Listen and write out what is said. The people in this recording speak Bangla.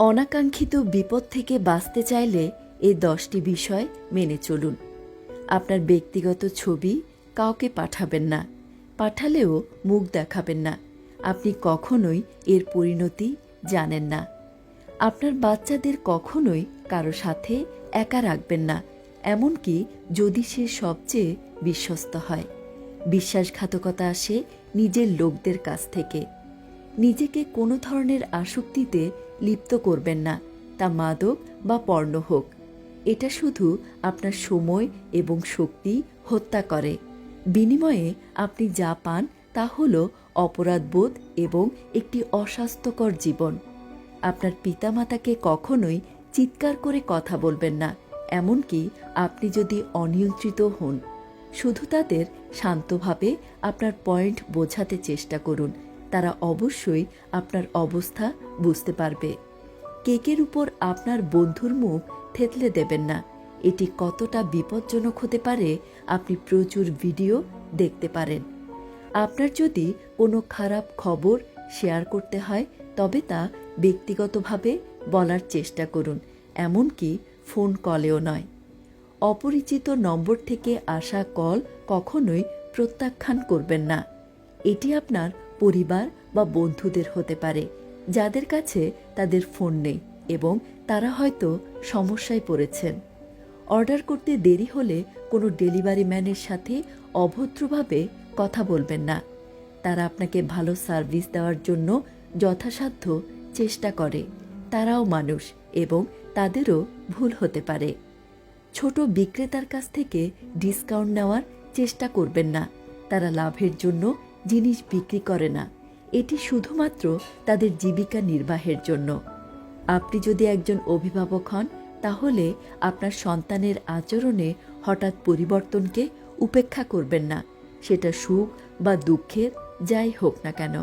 অনাকাঙ্ক্ষিত বিপদ থেকে বাঁচতে চাইলে এই 10টি বিষয় মেনে চলুন। আপনার ব্যক্তিগত ছবি কাউকে পাঠাবেন না, পাঠালেও মুখ দেখাবেন না। আপনি কখনোই এর পরিণতি জানেন না। আপনার বাচ্চাদের কখনোই কারো সাথে একা রাখবেন না, এমনকি যদি সে সবচেয়ে বিশ্বস্ত হয়। বিশ্বাসঘাতকতা আসে নিজের লোকদের কাছ থেকে। নিজেকে কোনো ধরনের আসক্তিতে লিপ্ত করবেন না, তা মাদক বা পর্ণ হোক। এটা শুধু আপনার সময় এবং শক্তি হত্যা করে। বিনিময়ে আপনি যা পান তা হল অপরাধবোধ এবং একটি অস্বাস্থ্যকর জীবন। আপনার পিতামাতাকে কখনোই চিৎকার করে কথা বলবেন না, এমনকি আপনি যদি অনিয়ন্ত্রিত হন। শুধু তাদের শান্তভাবে আপনার পয়েন্ট বোঝাতে চেষ্টা করুন, তারা অবশ্যই আপনার অবস্থা বুঝতে পারবে। কেকের উপর আপনার বন্ধুর মুখ থেতলে দেবেন না। এটি কতটা বিপজ্জনক হতে পারে আপনি প্রচুর ভিডিও দেখতে পারেন। আপনার যদি কোনো খারাপ খবর শেয়ার করতে হয় তবে তা ব্যক্তিগতভাবে বলার চেষ্টা করুন, এমনকি ফোন কলেও নয়। অপরিচিত নম্বর থেকে আসা কল কখনোই প্রত্যাখ্যান করবেন না। এটি আপনার পরিবার বা বন্ধুদের হতে পারে, যাদের কাছে তাদের ফোন নেই এবং তারা হয়তো সমস্যায় পড়েছেন। অর্ডার করতে দেরি হলে কোনো ডেলিভারি ম্যানের সাথে অভদ্রভাবে কথা বলবেন না। তারা আপনাকে ভালো সার্ভিস দেওয়ার জন্য যথাসাধ্য চেষ্টা করে। তারাও মানুষ এবং তাদেরও ভুল হতে পারে। ছোট বিক্রেতার কাছ থেকে ডিসকাউন্ট নেওয়ার চেষ্টা করবেন না। তারা লাভের জন্য জিনিস বিক্রি করে না, এটি শুধুমাত্র তাদের জীবিকা নির্বাহের জন্য। আপনি যদি একজন অভিভাবক হন, তাহলে আপনার সন্তানের আচরণে হঠাৎ পরিবর্তনকে উপেক্ষা করবেন না, সেটা সুখ বা দুঃখের যাই হোক না কেন।